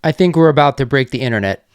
I think we're about to break the internet.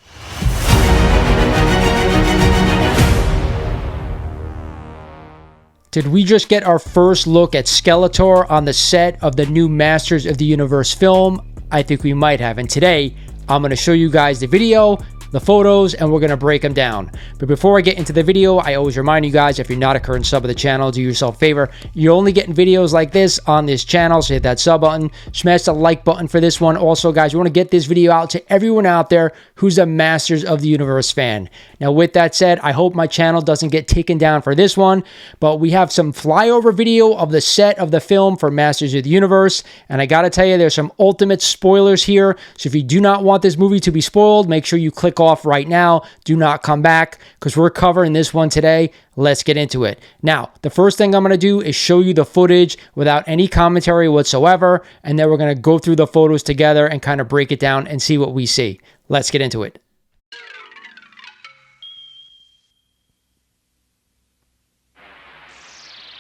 Did we just get our first look at Skeletor on the set of the new Masters of the Universe film? I think we might have. And today, I'm going to show you guys the video, the photos, and we're going to break them down. But before I get into the video, I always remind you guys, if you're not a current sub of the channel, do yourself a favor. You're only getting videos like this on this channel, so hit that sub button, smash the like button for this one. Also, guys, we want to get this video out to everyone out there who's a Masters of the Universe fan. Now, with that said, I hope my channel doesn't get taken down for this one, but we have some flyover video of the set of the film for Masters of the Universe, and I gotta tell you, there's some ultimate spoilers here, so if you do not want this movie to be spoiled, make sure you click off right now. Do not come back, because we're covering this one today. Let's get into it. Now, the first thing I'm going to do is show you the footage without any commentary whatsoever, and then we're going to go through the photos together and kind of break it down and see what we see. Let's get into it.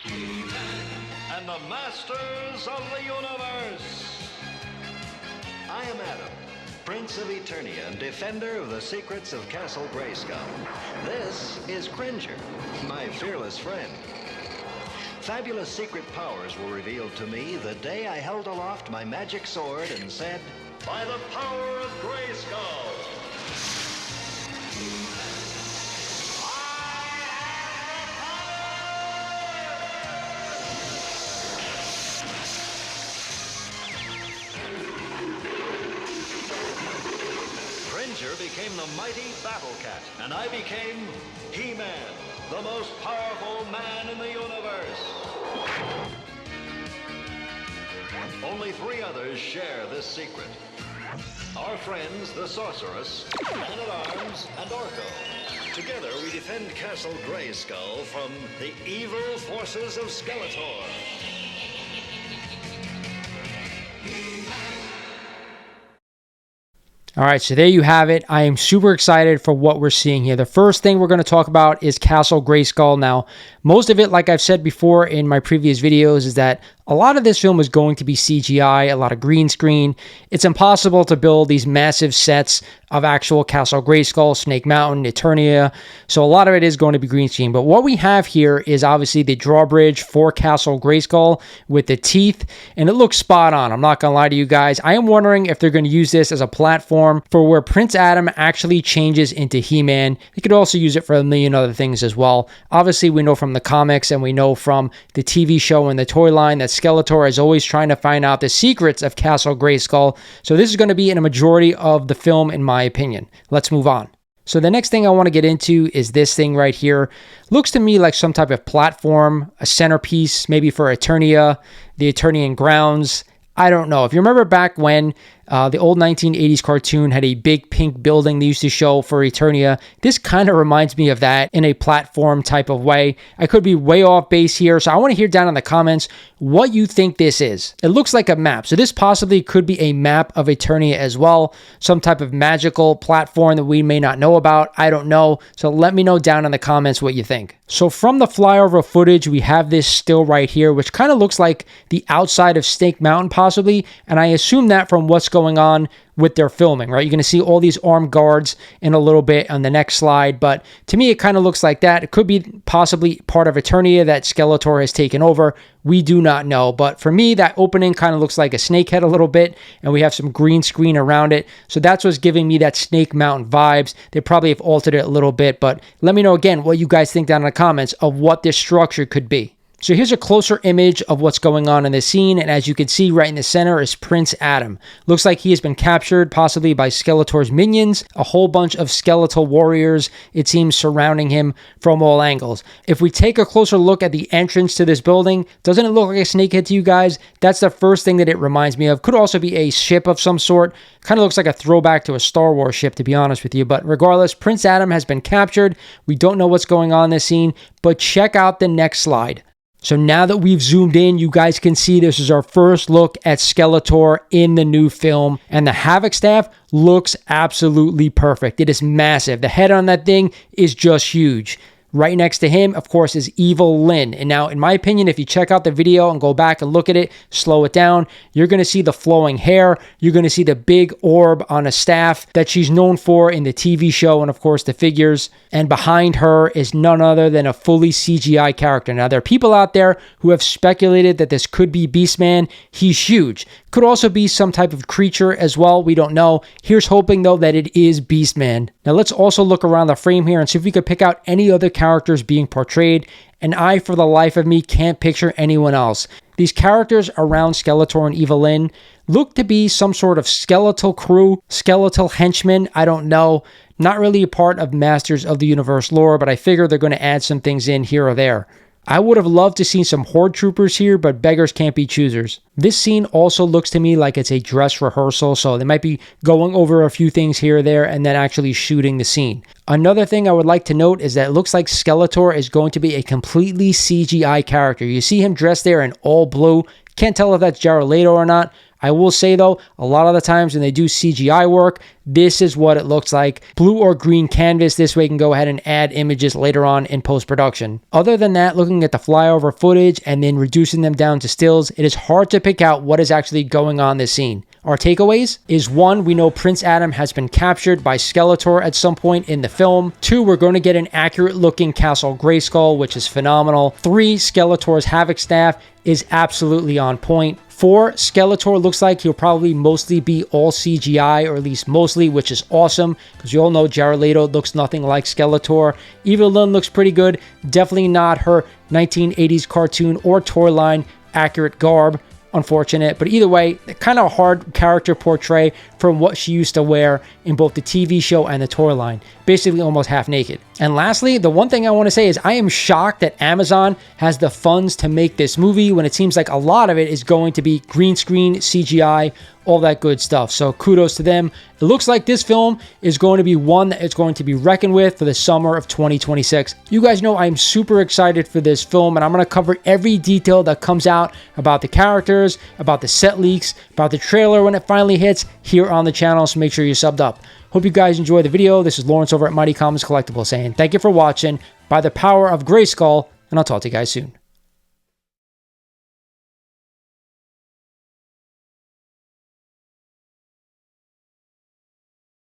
And the Masters of the Universe. I am Adam, Prince of Eternia and defender of the secrets of Castle Grayskull. This is Cringer, my fearless friend. Fabulous secret powers were revealed to me the day I held aloft my magic sword and said, "By the power of Grayskull!" Cringer became the mighty Battle Cat, and I became He-Man, the most powerful man in the universe. Only 3 others share this secret. Our friends, the Sorceress, Man-at-Arms, and Orko. Together, we defend Castle Grayskull from the evil forces of Skeletor. All right, so there you have it. I am super excited for what we're seeing here. The first thing we're going to talk about is Castle Grayskull. Now, most of it, like I've said before in my previous videos, is that a lot of this film is going to be CGI, a lot of green screen. It's impossible to build these massive sets of actual Castle Grayskull, Snake Mountain, Eternia. So a lot of it is going to be green screen. But what we have here is obviously the drawbridge for Castle Grayskull with the teeth, and it looks spot on. I'm not going to lie to you guys. I am wondering if they're going to use this as a platform for where Prince Adam actually changes into He-Man. They could also use it for a million other things as well. Obviously, we know from the comics and we know from the TV show and the toy line that Skeletor is always trying to find out the secrets of Castle Grayskull. So this is going to be in a majority of the film, in my opinion. Let's move on. So the next thing I want to get into is this thing right here. Looks to me like some type of platform, a centerpiece, maybe for Eternia, the Eternian grounds. I don't know. If you remember back when the old 1980s cartoon had a big pink building they used to show for Eternia, this kind of reminds me of that in a platform type of way. I could be way off base here, so I want to hear down in the comments what you think this is. It looks like a map, so this possibly could be a map of Eternia as well, some type of magical platform that we may not know about. I don't know, so let me know down in the comments what you think. So from the flyover footage, we have this still right here, which kind of looks like the outside of Snake Mountain possibly, and I assume that from what's going on with their filming, right? You're going to see all these armed guards in a little bit on the next slide, but to me, it kind of looks like that. It could be possibly part of Eternia that Skeletor has taken over. We do not know, but for me, that opening kind of looks like a snake head a little bit, and we have some green screen around it, so that's what's giving me that Snake Mountain vibes. They probably have altered it a little bit, but let me know again what you guys think down in the comments of what this structure could be. So here's a closer image of what's going on in the scene, and as you can see right in the center is Prince Adam. Looks like he has been captured, possibly by Skeletor's minions, a whole bunch of skeletal warriors, it seems, surrounding him from all angles. If we take a closer look at the entrance to this building, doesn't it look like a snakehead to you guys? That's the first thing that it reminds me of. Could also be a ship of some sort. Kind of looks like a throwback to a Star Wars ship, to be honest with you, but regardless, Prince Adam has been captured. We don't know what's going on in this scene, but check out the next slide. So now that we've zoomed in, you guys can see this is our first look at Skeletor in the new film. And the Havoc staff looks absolutely perfect. It is massive. The head on that thing is just huge. Right next to him, of course, is Evil-Lyn. And now, in my opinion, if you check out the video and go back and look at it, slow it down, you're going to see the flowing hair. You're going to see the big orb on a staff that she's known for in the TV show and, of course, the figures. And behind her is none other than a fully CGI character. Now, there are people out there who have speculated that this could be Beastman. He's huge. Could also be some type of creature as well. We don't know. Here's hoping, though, that it is Beastman. Now, let's also look around the frame here and see if we could pick out any other characters being portrayed. And I, for the life of me, can't picture anyone else. These characters around Skeletor and Evil Lynn look to be some sort of skeletal crew, skeletal henchmen. I don't know. Not really a part of Masters of the Universe lore, but I figure they're going to add some things in here or there. I would have loved to see some Horde troopers here, but beggars can't be choosers. This scene also looks to me like it's a dress rehearsal, so they might be going over a few things here or there and then actually shooting the scene. Another thing I would like to note is that it looks like Skeletor is going to be a completely CGI character. You see him dressed there in all blue. Can't tell if that's Jared Leto or not. I will say, though, a lot of the times when they do CGI work, this is what it looks like. Blue or green canvas. This way you can go ahead and add images later on in post-production. Other than that, looking at the flyover footage and then reducing them down to stills, it is hard to pick out what is actually going on in this scene. Our takeaways is 1, we know Prince Adam has been captured by Skeletor at some point in the film. 2, we're going to get an accurate looking Castle Grayskull, which is phenomenal. 3, Skeletor's Havoc staff is absolutely on point. 4, Skeletor looks like he'll probably mostly be all CGI, or at least mostly, which is awesome, because you all know Jared Leto looks nothing like Skeletor. Evil-Lyn looks pretty good. Definitely not her 1980s cartoon or toy line accurate garb. Unfortunate, but either way, kind of a hard character portray from what she used to wear in both the TV show and the toy line, basically almost half naked. And lastly, the one thing I want to say is I am shocked that Amazon has the funds to make this movie when it seems like a lot of it is going to be green screen, CGI, all that good stuff. So kudos to them. It looks like this film is going to be one that is going to be reckoned with for the summer of 2026. You guys know I'm super excited for this film, and I'm going to cover every detail that comes out about the characters, about the set leaks, about the trailer when it finally hits here on the channel, so make sure you're subbed up. Hope you guys enjoy the video. This is Lawrence over at Mighty Comics Collectibles saying thank you for watching. By the power of Grayskull, and I'll talk to you guys soon.